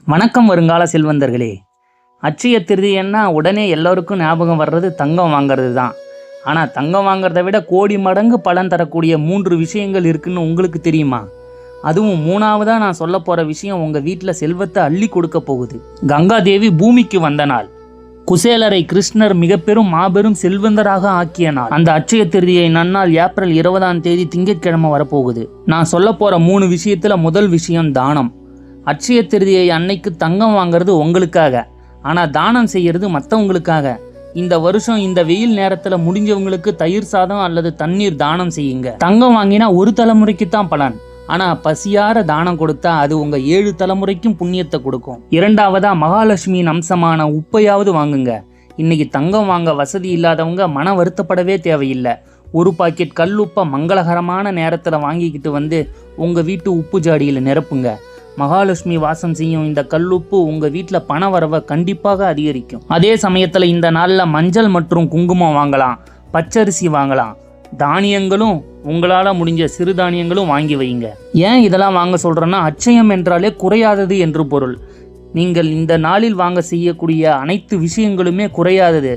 வணக்கம் வருங்கால செல்வந்தர்களே. அட்சய திருதியன்னா உடனே எல்லோருக்கும் ஞாபகம் வர்றது தங்கம் வாங்கிறது தான். ஆனால் தங்கம் வாங்கிறத விட கோடி மடங்கு பலன் தரக்கூடிய 3 விஷயங்கள் இருக்குன்னு உங்களுக்கு தெரியுமா? அதுவும் 3ஆவதாக நான் சொல்ல போகிற விஷயம் உங்கள் வீட்டில் செல்வத்தை அள்ளி கொடுக்க போகுது. கங்காதேவி பூமிக்கு வந்த நாள், குசேலரை கிருஷ்ணர் மிகப்பெரும் மாபெரும் செல்வந்தராக ஆக்கிய நாள். அந்த அட்சய திருதியை நன்னாள் ஏப்ரல் 20ஆம் தேதி திங்கட்கிழமை வரப்போகுது. நான் சொல்ல போகிற 3 விஷயத்தில் முதல் விஷயம் தானம். அட்சய திருதியை அன்னைக்கு தங்கம் வாங்கிறது உங்களுக்காக, ஆனால் தானம் செய்கிறது மற்றவங்களுக்காக. இந்த வருஷம் இந்த வெயில் நேரத்தில் முடிஞ்சவங்களுக்கு தயிர் சாதம் அல்லது தண்ணீர் தானம் செய்யுங்க. தங்கம் வாங்கினா ஒரு தலைமுறைக்கு தான் பலன், ஆனால் பசியார தானம் கொடுத்தா அது உங்கள் 7 தலைமுறைக்கும் புண்ணியத்தை கொடுக்கும். 2ஆவதா மகாலட்சுமியின் அம்சமான உப்பையாவது வாங்குங்க. இன்னைக்கு தங்கம் வாங்க வசதி இல்லாதவங்க மன வருத்தப்படவே தேவையில்லை. ஒரு பாக்கெட் கல்லுப்பை மங்களகரமான நேரத்தில் வாங்கிக்கிட்டு வந்து உங்கள் வீட்டு உப்பு ஜாடியில் நிரப்புங்க. மகாலட்சுமி வாசம் செய்யும் இந்த கல்லுப்பு உங்கள் வீட்டில் பண வரவை கண்டிப்பாக அதிகரிக்கும். அதே சமயத்தில் இந்த நாளில் மஞ்சள் மற்றும் குங்குமம் வாங்கலாம், பச்சரிசி வாங்கலாம், தானியங்களும் உங்களால் முடிஞ்ச சிறுதானியங்களும் வாங்கி வைங்க. ஏன் இதெல்லாம் வாங்க சொல்கிறேன்னா, அட்சயம் என்றாலே குறையாதது என்று பொருள். நீங்கள் இந்த நாளில் வாங்க செய்யக்கூடிய அனைத்து விஷயங்களுமே குறையாதது,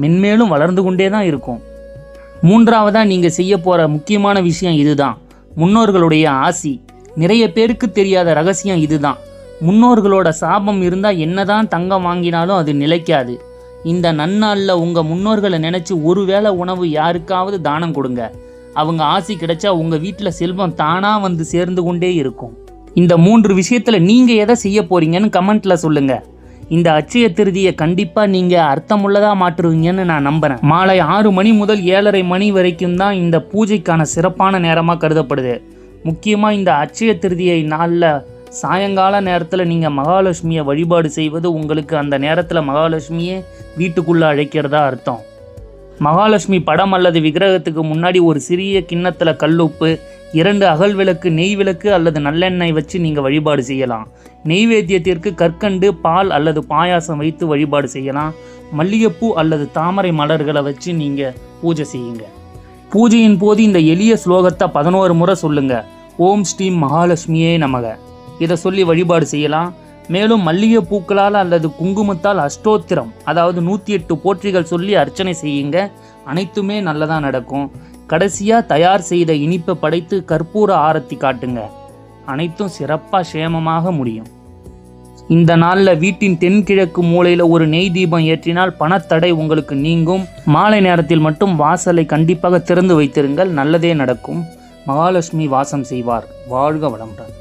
மென்மேலும் வளர்ந்து கொண்டே தான் இருக்கும். 3ஆவதாக நீங்கள் செய்ய போகிற முக்கியமான விஷயம் இதுதான், முன்னோர்களுடைய ஆசி. நிறைய பேருக்கு தெரியாத ரகசியம் இதுதான். முன்னோர்களோட சாபம் இருந்தால் என்னதான் தங்கம் வாங்கினாலும் அது நிலைக்காது. இந்த நன்னாளில் உங்கள் முன்னோர்களை நினச்சி ஒருவேளை உணவு யாருக்காவது தானம் கொடுங்க. அவங்க ஆசி கிடைச்சா உங்கள் வீட்டில் செல்வம் தானாக வந்து சேர்ந்து கொண்டே இருக்கும். இந்த 3 விஷயத்தில் நீங்கள் எதை செய்ய போகிறீங்கன்னு கமெண்ட்டில் சொல்லுங்கள். இந்த அட்சய திருதியை கண்டிப்பாக நீங்கள் அர்த்தமுள்ளதாக மாற்றுவீங்கன்னு நான் நம்புகிறேன். மாலை 6 மணி முதல் 7:30 மணி வரைக்கும் தான் இந்த பூஜைக்கான சிறப்பான நேரமாக கருதப்படுது. முக்கியமாக இந்த அட்சய திருதியை நாளில் சாயங்கால நேரத்தில் நீங்கள் மகாலட்சுமியை வழிபாடு செய்வது உங்களுக்கு அந்த நேரத்தில் மகாலட்சுமியே வீட்டுக்குள்ளே அழைக்கிறதா அர்த்தம். மகாலட்சுமி படம் அல்லது விக்கிரகத்துக்கு முன்னாடி ஒரு சிறிய கிண்ணத்தில் கல்லுப்பு, 2 அகல் விளக்கு, நெய் விளக்கு அல்லது நல்லெண்ணெய் வச்சு நீங்கள் வழிபாடு செய்யலாம். நெய்வேத்தியத்திற்கு கற்கண்டு, பால் அல்லது பாயாசம் வைத்து வழிபாடு செய்யலாம். மல்லிகைப்பூ அல்லது தாமரை மலர்களை வச்சு நீங்கள் பூஜை செய்யுங்க. பூஜையின் போது இந்த எளிய ஸ்லோகத்தை 11 முறை சொல்லுங்க. ஓம் ஸ்ரீ மகாலட்சுமியே நமக. இதை சொல்லி வழிபாடு செய்யலாம். மேலும் மல்லிகை பூக்களால் அல்லது குங்குமத்தால் அஷ்டோத்திரம், அதாவது 108 போற்றிகள் சொல்லி அர்ச்சனை செய்யுங்க. அனைத்துமே நல்லதாக நடக்கும். கடைசியாக தயார் செய்த இனிப்பை படைத்து கற்பூர ஆரத்தி காட்டுங்க. அனைத்தும் சிறப்பாக சேமமாக முடியும். இந்த நாளில் வீட்டின் தென்கிழக்கு மூலையில் ஒரு நெய் தீபம் ஏற்றினால் பணத்தடை உங்களுக்கு நீங்கும். மாலை நேரத்தில் மட்டும் வாசலை கண்டிப்பாக திறந்து வைத்திருங்கள், நல்லதே நடக்கும். மகாலட்சுமி வாசம் செய்வார். வாழ்க வளமுடன்.